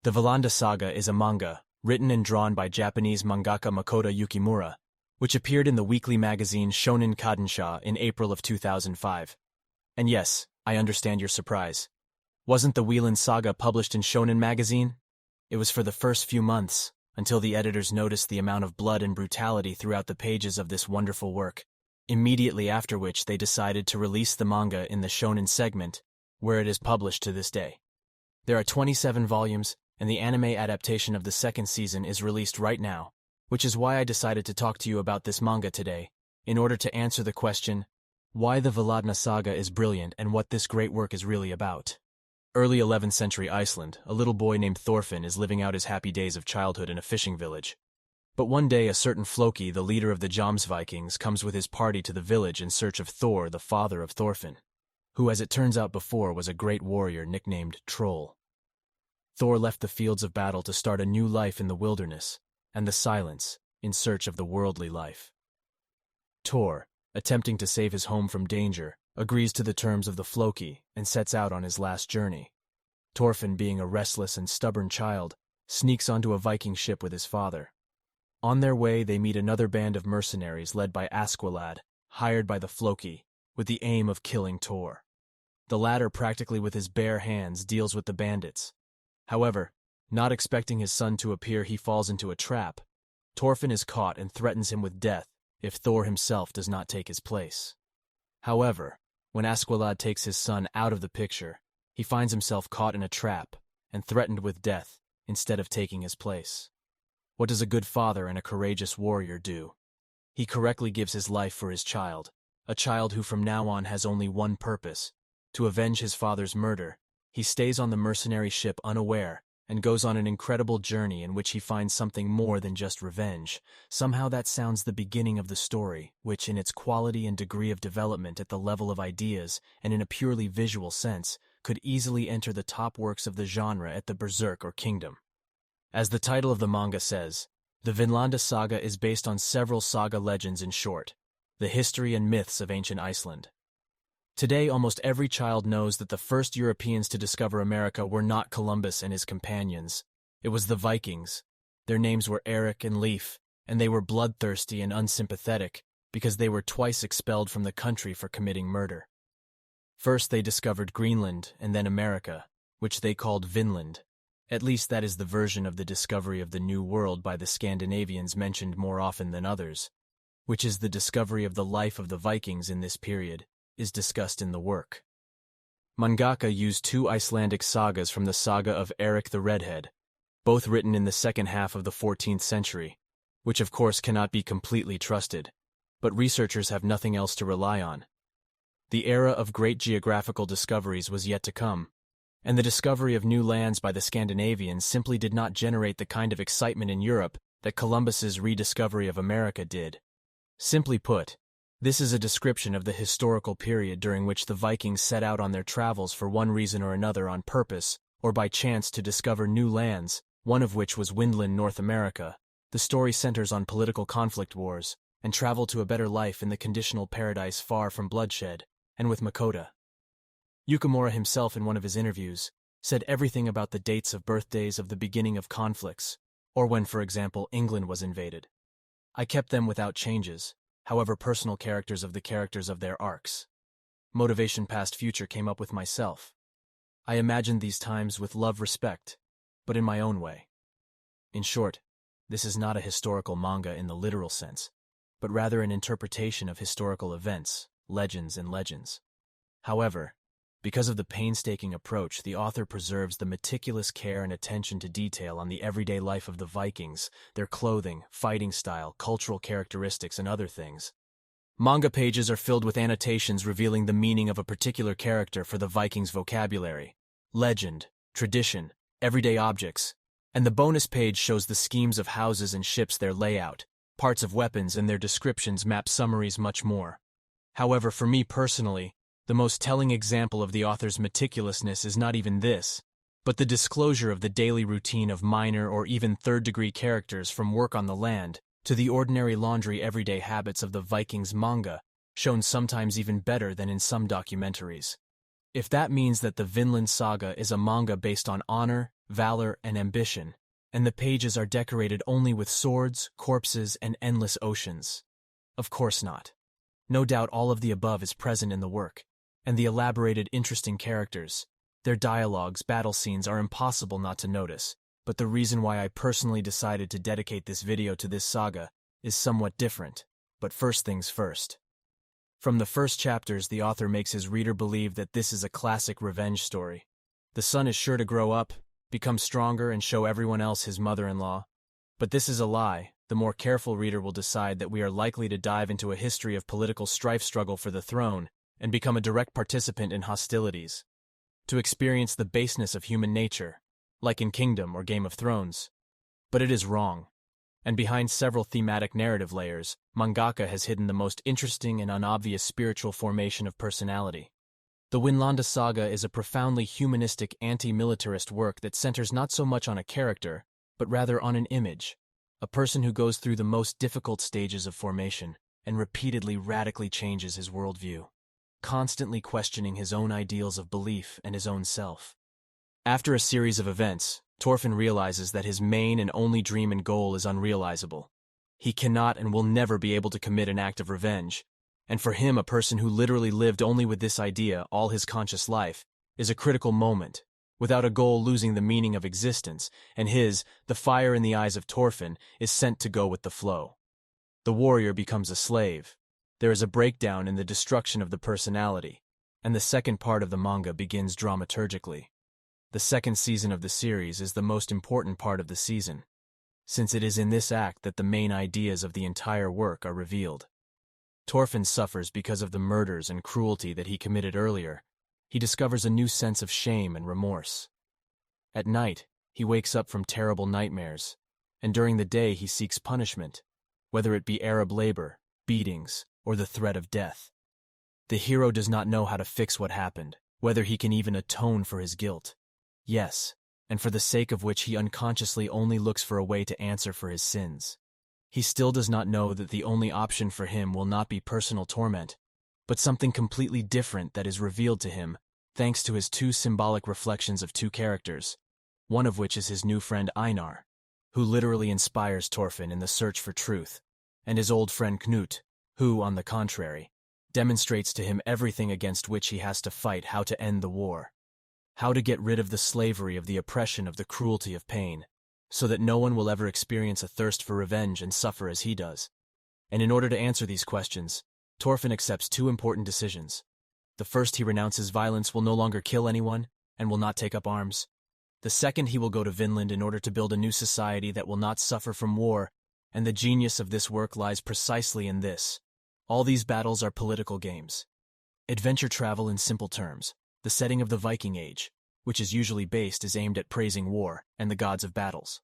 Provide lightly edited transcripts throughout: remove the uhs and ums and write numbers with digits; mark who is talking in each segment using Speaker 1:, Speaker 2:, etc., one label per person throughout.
Speaker 1: The Vinland Saga is a manga, written and drawn by Japanese mangaka Makoto Yukimura, which appeared in the weekly magazine Shonen Kadensha in April of 2005. And yes, I understand your surprise. Wasn't the Vinland Saga published in Shonen magazine? It was for the first few months, until the editors noticed the amount of blood and brutality throughout the pages of this wonderful work, immediately after which they decided to release the manga in the Shonen segment, where it is published to this day. There are 27 volumes, and the anime adaptation of the second season is released right now, which is why I decided to talk to you about this manga today, in order to answer the question, why the Vinland Saga is brilliant and what this great work is really about. Early 11th century Iceland, a little boy named Thorfinn is living out his happy days of childhood in a fishing village. But one day a certain Floki, the leader of the Vikings, comes with his party to the village in search of Thor, the father of Thorfinn, who as it turns out before was a great warrior nicknamed Troll. Thor left the fields of battle to start a new life in the wilderness and the silence in search of the worldly life. Thor, attempting to save his home from danger, agrees to the terms of the Floki and sets out on his last journey. Thorfinn, being a restless and stubborn child, sneaks onto a Viking ship with his father. On their way, they meet another band of mercenaries led by Askeladd, hired by the Floki, with the aim of killing Thor. The latter, practically with his bare hands, deals with the bandits. However, not expecting his son to appear, he falls into a trap. Thorfinn is caught and threatens him with death if Thor himself does not take his place. However, when Askeladd takes his son out of the picture, he finds himself caught in a trap and threatened with death instead of taking his place. What does a good father and a courageous warrior do? He correctly gives his life for his child, a child who from now on has only one purpose: to avenge his father's murder. He stays on the mercenary ship unaware and goes on an incredible journey in which he finds something more than just revenge. Somehow that sounds the beginning of the story, which in its quality and degree of development at the level of ideas and in a purely visual sense could easily enter the top works of the genre at the Berserk or Kingdom. As the title of the manga says, the Vinland Saga is based on several saga legends, in short, the history and myths of ancient Iceland. Today, almost every child knows that the first Europeans to discover America were not Columbus and his companions. It was the Vikings. Their names were Eric and Leif, and they were bloodthirsty and unsympathetic because they were twice expelled from the country for committing murder. First, they discovered Greenland and then America, which they called Vinland. At least that is the version of the discovery of the New World by the Scandinavians mentioned more often than others, which is the discovery of the life of the Vikings in this period, is discussed in the work. Mangaka used two Icelandic sagas from the saga of Eric the Redhead, both written in the second half of the 14th century, which of course cannot be completely trusted, but researchers have nothing else to rely on. The era of great geographical discoveries was yet to come, and the discovery of new lands by the Scandinavians simply did not generate the kind of excitement in Europe that Columbus's rediscovery of America did. Simply put, this is a description of the historical period during which the Vikings set out on their travels for one reason or another, on purpose or by chance, to discover new lands, one of which was Vinland, North America. The story centers on political conflict wars and travel to a better life in the conditional paradise far from bloodshed, and with Makoto. Yukimura himself, in one of his interviews, said everything about the dates of birthdays of the beginning of conflicts, or when, for example, England was invaded. I kept them without changes. However, personal characters of the characters of their arcs. Motivation past future came up with myself. I imagined these times with love, respect, but in my own way. In short, this is not a historical manga in the literal sense, but rather an interpretation of historical events, legends and legends. However, because of the painstaking approach, the author preserves the meticulous care and attention to detail on the everyday life of the Vikings, their clothing, fighting style, cultural characteristics, and other things. Manga pages are filled with annotations revealing the meaning of a particular character for the Vikings' vocabulary, legend, tradition, everyday objects, and the bonus page shows the schemes of houses and ships, their layout, parts of weapons and their descriptions, map summaries, much more. However, for me personally, the most telling example of the author's meticulousness is not even this, but the disclosure of the daily routine of minor or even third-degree characters, from work on the land to the ordinary laundry everyday habits of the Vikings manga, shown sometimes even better than in some documentaries. If that means that the Vinland Saga is a manga based on honor, valor, and ambition, and the pages are decorated only with swords, corpses, and endless oceans. Of course not. No doubt all of the above is present in the work, and the elaborated, interesting characters, their dialogues, battle scenes are impossible not to notice, but the reason why I personally decided to dedicate this video to this saga is somewhat different. But first things first. From the first chapters, the author makes his reader believe that this is a classic revenge story. The son is sure to grow up, become stronger, and show everyone else his mother-in-law. But this is a lie. The more careful reader will decide that we are likely to dive into a history of political strife, struggle for the throne, and become a direct participant in hostilities. To experience the baseness of human nature, like in Kingdom or Game of Thrones. But it is wrong. And behind several thematic narrative layers, mangaka has hidden the most interesting and unobvious spiritual formation of personality. The Vinland Saga is a profoundly humanistic anti-militarist work that centers not so much on a character, but rather on an image, a person who goes through the most difficult stages of formation and repeatedly radically changes his worldview, constantly questioning his own ideals of belief and his own self. After a series of events, Thorfinn realizes that his main and only dream and goal is unrealizable. He cannot and will never be able to commit an act of revenge, and for him, a person who literally lived only with this idea all his conscious life, is a critical moment, without a goal losing the meaning of existence, and the fire in the eyes of Thorfinn, is sent to go with the flow. The warrior becomes a slave. There is a breakdown in the destruction of the personality, and the second part of the manga begins dramaturgically. The second season of the series is the most important part of the season, since it is in this act that the main ideas of the entire work are revealed. Thorfinn suffers because of the murders and cruelty that he committed earlier. He discovers a new sense of shame and remorse. At night, he wakes up from terrible nightmares, and during the day he seeks punishment, whether it be Arab labor, beatings, or the threat of death. The hero does not know how to fix what happened, whether he can even atone for his guilt. Yes, and for the sake of which he unconsciously only looks for a way to answer for his sins. He still does not know that the only option for him will not be personal torment, but something completely different that is revealed to him thanks to his two symbolic reflections of two characters, one of which is his new friend Einar, who literally inspires Thorfinn in the search for truth, and his old friend Knut, who, on the contrary, demonstrates to him everything against which he has to fight, how to end the war, how to get rid of the slavery of the oppression of the cruelty of pain, so that no one will ever experience a thirst for revenge and suffer as he does. And in order to answer these questions, Thorfinn accepts two important decisions. The first, he renounces violence, will no longer kill anyone, and will not take up arms. The second, he will go to Vinland in order to build a new society that will not suffer from war, and the genius of this work lies precisely in this. All these battles are political games. Adventure travel in simple terms. The setting of the Viking Age, which is usually based, is aimed at praising war and the gods of battles.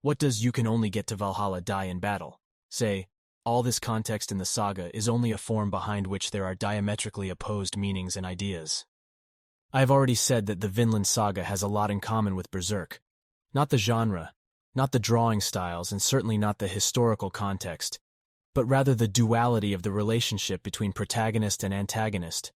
Speaker 1: What does "you can only get to Valhalla, die in battle" say? All this context in the saga is only a form behind which there are diametrically opposed meanings and ideas. I have already said that the Vinland Saga has a lot in common with Berserk. Not the genre, not the drawing styles, and certainly not the historical context, but rather the duality of the relationship between protagonist and antagonist.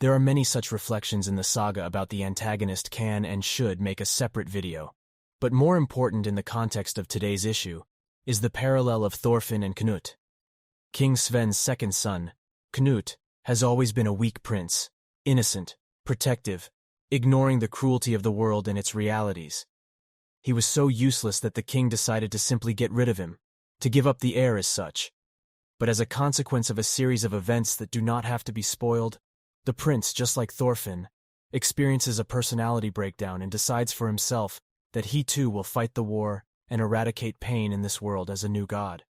Speaker 1: There are many such reflections in the saga about the antagonist can and should make a separate video. But more important in the context of today's issue is the parallel of Thorfinn and Knut. King Sven's second son, Knut, has always been a weak prince, innocent, protective, ignoring the cruelty of the world and its realities. He was so useless that the king decided to simply get rid of him, to give up the heir as such. But as a consequence of a series of events that do not have to be spoiled, the prince, just like Thorfinn, experiences a personality breakdown and decides for himself that he too will fight the war and eradicate pain in this world as a new god.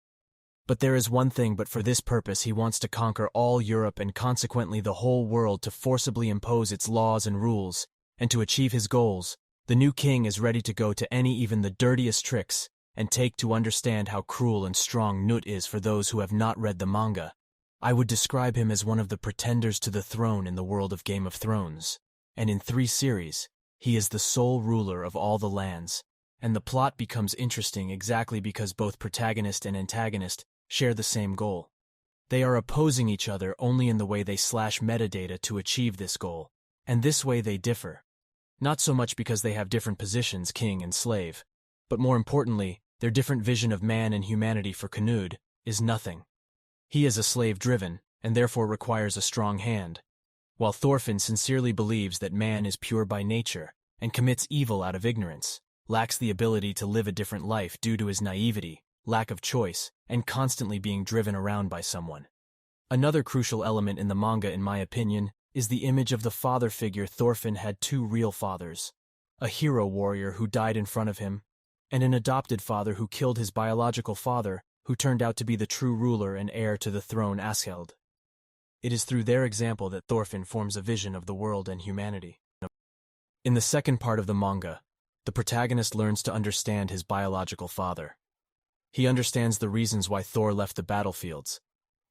Speaker 1: But there is one thing, but for this purpose he wants to conquer all Europe and consequently the whole world, to forcibly impose its laws and rules, and to achieve his goals, the new king is ready to go to any, even the dirtiest tricks, and take to understand how cruel and strong Knut is. For those who have not read the manga, I would describe him as one of the pretenders to the throne in the world of Game of Thrones, and in 3 series, he is the sole ruler of all the lands, and the plot becomes interesting exactly because both protagonist and antagonist share the same goal. They are opposing each other only in the way they slash metadata to achieve this goal, And this way they differ. Not so much because they have different positions, king and slave, but more importantly, their different vision of man and humanity. For Canute is nothing. He is a slave-driven, and therefore requires a strong hand, while Thorfinn sincerely believes that man is pure by nature and commits evil out of ignorance, lacks the ability to live a different life due to his naivety, lack of choice, and constantly being driven around by someone. Another crucial element in the manga, in my opinion, is the image of the father figure. Thorfinn had two real fathers, a hero warrior who died in front of him, and an adopted father who killed his biological father, who turned out to be the true ruler and heir to the throne, Askeld. It is through their example that Thorfinn forms a vision of the world and humanity. In the second part of the manga, the protagonist learns to understand his biological father. He understands the reasons why Thor left the battlefields,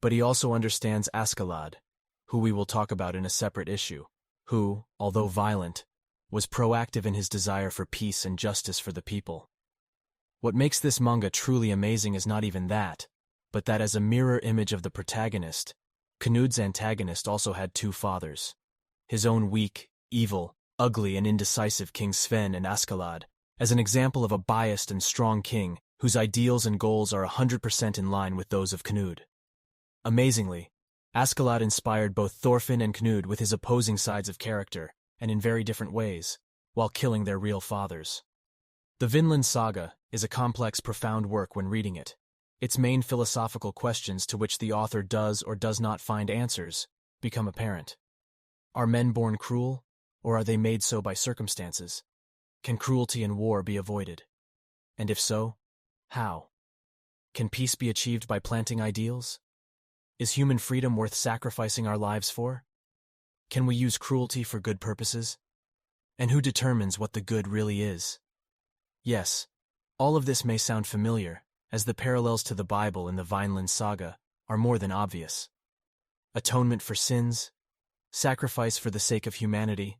Speaker 1: but he also understands Askeladd, who we will talk about in a separate issue, who, although violent, was proactive in his desire for peace and justice for the people. What makes this manga truly amazing is not even that, but that as a mirror image of the protagonist, Canute's antagonist also had two fathers. His own weak, evil, ugly, and indecisive King Sven, and Askeladd, as an example of a biased and strong king whose ideals and goals are 100% in line with those of Canute. Amazingly, Askeladd inspired both Thorfinn and Canute with his opposing sides of character, and in very different ways, while killing their real fathers. The Vinland Saga is a complex, profound work when reading it. Its main philosophical questions, to which the author does or does not find answers, become apparent. Are men born cruel, or are they made so by circumstances? Can cruelty and war be avoided? And if so, how? Can peace be achieved by planting ideals? Is human freedom worth sacrificing our lives for? Can we use cruelty for good purposes? And who determines what the good really is? Yes, all of this may sound familiar, as the parallels to the Bible and the Vinland Saga are more than obvious. Atonement for sins, sacrifice for the sake of humanity,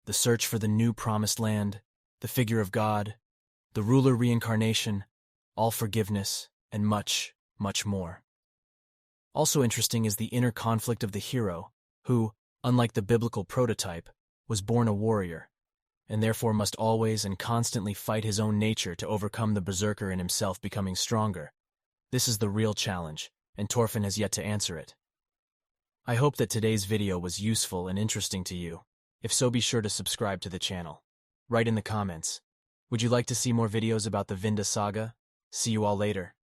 Speaker 1: the search for the new promised land, the figure of God, the ruler reincarnation, all forgiveness, and much, much more. Also interesting is the inner conflict of the hero, who, unlike the biblical prototype, was born a warrior, and therefore must always and constantly fight his own nature to overcome the berserker in himself, becoming stronger. This is the real challenge, and Thorfinn has yet to answer it. I hope that today's video was useful and interesting to you. If so, be sure to subscribe to the channel. Write in the comments. Would you like to see more videos about the Vinland Saga? See you all later.